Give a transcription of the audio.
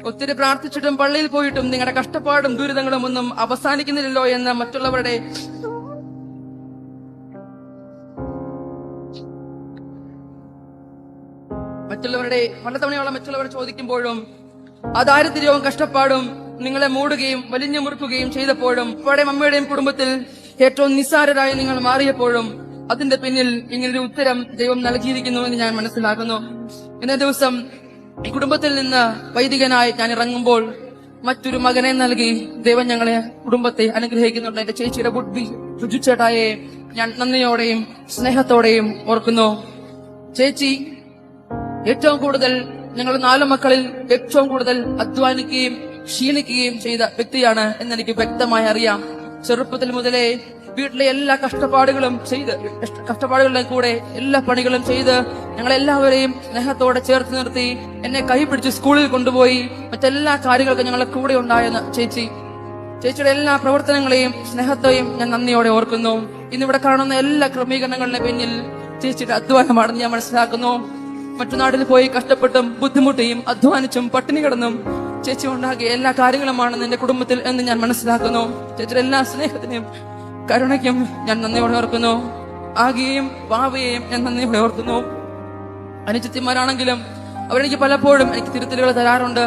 ഒത്തിരി പ്രാർത്ഥിച്ചിട്ടും പള്ളിയിൽ പോയിട്ടും നിങ്ങളുടെ കഷ്ടപ്പാടും ദുരിതങ്ങളും ഒന്നും അവസാനിക്കുന്നില്ലല്ലോ എന്ന് മറ്റുള്ളവരുടെ പലതവണയുള്ള മറ്റുള്ളവർ ചോദിക്കുമ്പോഴും ആ ദാരിദ്ര്യവും കഷ്ടപ്പാടും നിങ്ങളെ മൂടുകയും വലിഞ്ഞു മുറുക്കുകയും ചെയ്തപ്പോഴും ഇവിടെ അമ്മയുടെയും കുടുംബത്തിൽ ഏറ്റവും നിസ്സാരരായി നിങ്ങൾ മാറിയപ്പോഴും അതിന്റെ പിന്നിൽ ഇങ്ങനൊരു ഉത്തരം ദൈവം നൽകിയിരിക്കുന്നുവെന്ന് ഞാൻ മനസ്സിലാക്കുന്നു. ഇന്നേ ദിവസം ഈ കുടുംബത്തിൽ നിന്ന് വൈദികനായി ഞാൻ ഇറങ്ങുമ്പോൾ മറ്റൊരു മകനെ നൽകി ദൈവം ഞങ്ങളെ കുടുംബത്തെ അനുഗ്രഹിക്കുന്നുണ്ട്. എന്റെ ചേച്ചിയുടെ ബുദ്ധി രുചിച്ചേട്ടായെ ഞാൻ നന്ദിയോടെയും സ്നേഹത്തോടെയും ഓർക്കുന്നു. ചേച്ചി ഏറ്റവും കൂടുതൽ ഞങ്ങൾ 4 മക്കളിൽ ഏറ്റവും കൂടുതൽ അധ്വാനിക്കുകയും ക്ഷീണിക്കുകയും ചെയ്ത വ്യക്തിയാണ് എന്നെനിക്ക് വ്യക്തമായി അറിയാം. ചെറുപ്പത്തിൽ മുതലേ വീട്ടിലെ എല്ലാ കഷ്ടപ്പാടുകളുടെ കൂടെ എല്ലാ പണികളും ചെയ്ത് ഞങ്ങളെല്ലാവരെയും സ്നേഹത്തോടെ ചേർത്ത് നിർത്തി എന്നെ കൈപിടിച്ച് സ്കൂളിൽ കൊണ്ടുപോയി മറ്റെല്ലാ കാര്യങ്ങൾക്കും ഞങ്ങളുടെ കൂടെ ഉണ്ടായിരുന്ന ചേച്ചിയുടെ എല്ലാ പ്രവർത്തനങ്ങളെയും സ്നേഹത്തെയും ഞാൻ നന്ദിയോടെ ഓർക്കുന്നു. ഇന്നിവിടെ കാണുന്ന എല്ലാ ക്രമീകരണങ്ങളുടെ പിന്നിൽ ചേച്ചിയുടെ അധ്വാനമാണെന്ന് ഞാൻ മനസ്സിലാക്കുന്നു. മറ്റു നാട്ടിൽ പോയി കഷ്ടപ്പെട്ടും ബുദ്ധിമുട്ടിയും അധ്വാനിച്ചും പട്ടിണി കിടന്നും ചേച്ചി ഉണ്ടാക്കിയ എല്ലാ കാര്യങ്ങളുമാണ് എന്റെ കുടുംബത്തിൽ എന്ന് ഞാൻ മനസ്സിലാക്കുന്നു. ചേച്ചിയുടെ എല്ലാ സ്നേഹത്തിനും കരുണയ്ക്കും ഞാൻ നന്ദിയോടെ ഓർക്കുന്നു. ആകെയും ഭാവിയെയും ഞാൻ നന്ദിയോടെ ഓർക്കുന്നു. അനുചിത്യന്മാരാണെങ്കിലും അവരെനിക്ക് പലപ്പോഴും എനിക്ക് തിരുത്തലുകൾ തരാറുണ്ട്.